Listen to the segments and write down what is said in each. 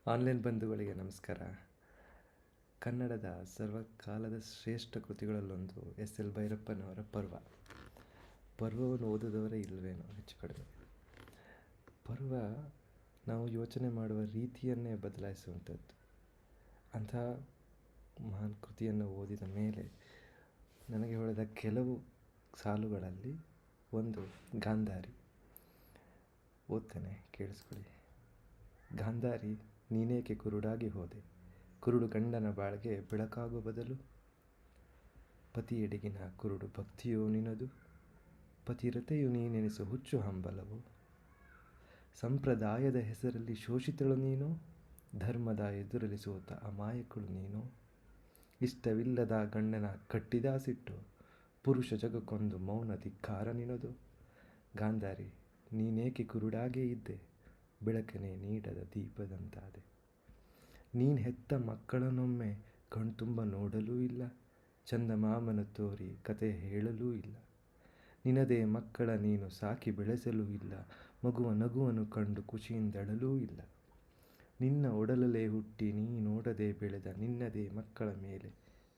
Online ಬಂಧುಗಳಿಗೆ ನಮಸ್ಕಾರ. ಕನ್ನಡದ ಸರ್ವಕಾಲದ ಶ್ರೇಷ್ಠ ಕೃತಿಗಳಲ್ಲೊಂದು ಎಸ್ ಎಲ್ ಭೈರಪ್ಪನವರ ಪರ್ವ. ಪರ್ವವನ್ನು ಓದಿದವರೇ ಇಲ್ಲವೇನೋ ಹೆಚ್ಚು ಕಡಿಮೆ. ಪರ್ವ ನಾವು ಯೋಚನೆ ಮಾಡುವ ರೀತಿಯನ್ನೇ ಬದಲಾಯಿಸುವಂಥದ್ದು. ಅಂಥ ಮಹಾನ್ ಕೃತಿಯನ್ನು ಓದಿದ ಮೇಲೆ ನನಗೆ ಹೊಳೆದ ಕೆಲವು ಸಾಲುಗಳಲ್ಲಿ ಒಂದು ಗಾಂಧಾರಿ. ಓದ್ತೇನೆ, ಕೇಳಿಸ್ಕೊಳ್ಳಿ. ಗಾಂಧಾರಿ, ನೀನೇಕೆ ಕುರುಡಾಗಿ ಹೋದೆ? ಕುರುಡು ಗಂಡನ ಬಾಳ್ಗೆ ಬೆಳಕಾಗುವ ಬದಲು. ಪತಿಯೆಡೆಗಿನ ಕುರುಡು ಭಕ್ತಿಯೋ ನಿನದು? ಪತಿರತೆಯು ನೀನೆನಿಸು ಹುಚ್ಚು ಹಂಬಲವು. ಸಂಪ್ರದಾಯದ ಹೆಸರಲ್ಲಿ ಶೋಷಿತಳು ನೀನು, ಧರ್ಮದ ಎದುರಲ್ಲಿ ಸೋತ ಅಮಾಯಕಳು ನೀನು. ಇಷ್ಟವಿಲ್ಲದ ಗಂಡನ ಕಟ್ಟಿದ ಸಿಟ್ಟು, ಪುರುಷ ಜಗಕ್ಕೊಂದು ಮೌನ ಧಿಕ್ಕಾರ ನಿನದು. ಗಾಂಧಾರಿ, ನೀನೇಕೆ ಕುರುಡಾಗೇ ಇದ್ದೆ? ಬೆಳಕನೆ ನೀಡದ ದೀಪದಂತಾದೆ. ನೀನು ಹೆತ್ತ ಮಕ್ಕಳನ್ನೊಮ್ಮೆ ಕಣ್ತುಂಬ ನೋಡಲೂ ಇಲ್ಲ, ಚಂದಮಾಮನ ತೋರಿ ಕತೆ ಹೇಳಲೂ ಇಲ್ಲ. ನಿನ್ನದೇ ಮಕ್ಕಳ ನೀನು ಸಾಕಿ ಬೆಳೆಸಲೂ ಇಲ್ಲ, ಮಗುವ ನಗುವನ್ನು ಕಂಡು ಖುಷಿಯಿಂದಳಲೂ ಇಲ್ಲ. ನಿನ್ನ ಒಡಲಲ್ಲೇ ಹುಟ್ಟಿ ನೀ ನೋಡದೆ ಬೆಳೆದ ನಿನ್ನದೇ ಮಕ್ಕಳ ಮೇಲೆ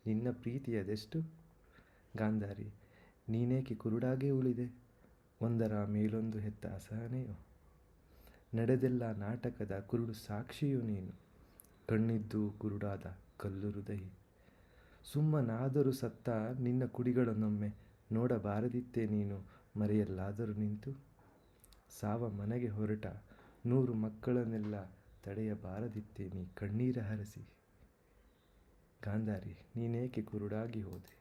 ನಿನ್ನ ಪ್ರೀತಿಯದೆಷ್ಟು? ಗಾಂಧಾರಿ, ನೀನೇಕೆ ಕುರುಡಾಗೇ ಉಳಿದೆ? ಒಂದರ ಮೇಲೊಂದು ಹೆತ್ತ ಅಸಹನೆಯೋ. ನಡೆದೆಲ್ಲ ನಾಟಕದ ಕುರುಡು ಸಾಕ್ಷಿಯು ನೀನು, ಕಣ್ಣಿದ್ದು ಕುರುಡಾದ ಕಲ್ಲು ಹೃದಯಿ. ಸುಮ್ಮನಾದರೂ ಸತ್ತ ನಿನ್ನ ಕುಡಿಗಳನ್ನೊಮ್ಮೆ ನೋಡಬಾರದಿತ್ತೇ ನೀನು ಮರೆಯಲ್ಲಾದರೂ ನಿಂತು? ಸಾವ ಮನೆಗೆ ಹೊರಟ 100 ಮಕ್ಕಳನ್ನೆಲ್ಲ ತಡೆಯಬಾರದಿತ್ತೇ ನೀ ಕಣ್ಣೀರ ಹರಸಿ? ಗಾಂಧಾರಿ, ನೀನೇಕೆ ಕುರುಡಾಗಿ ಹೋದೆ?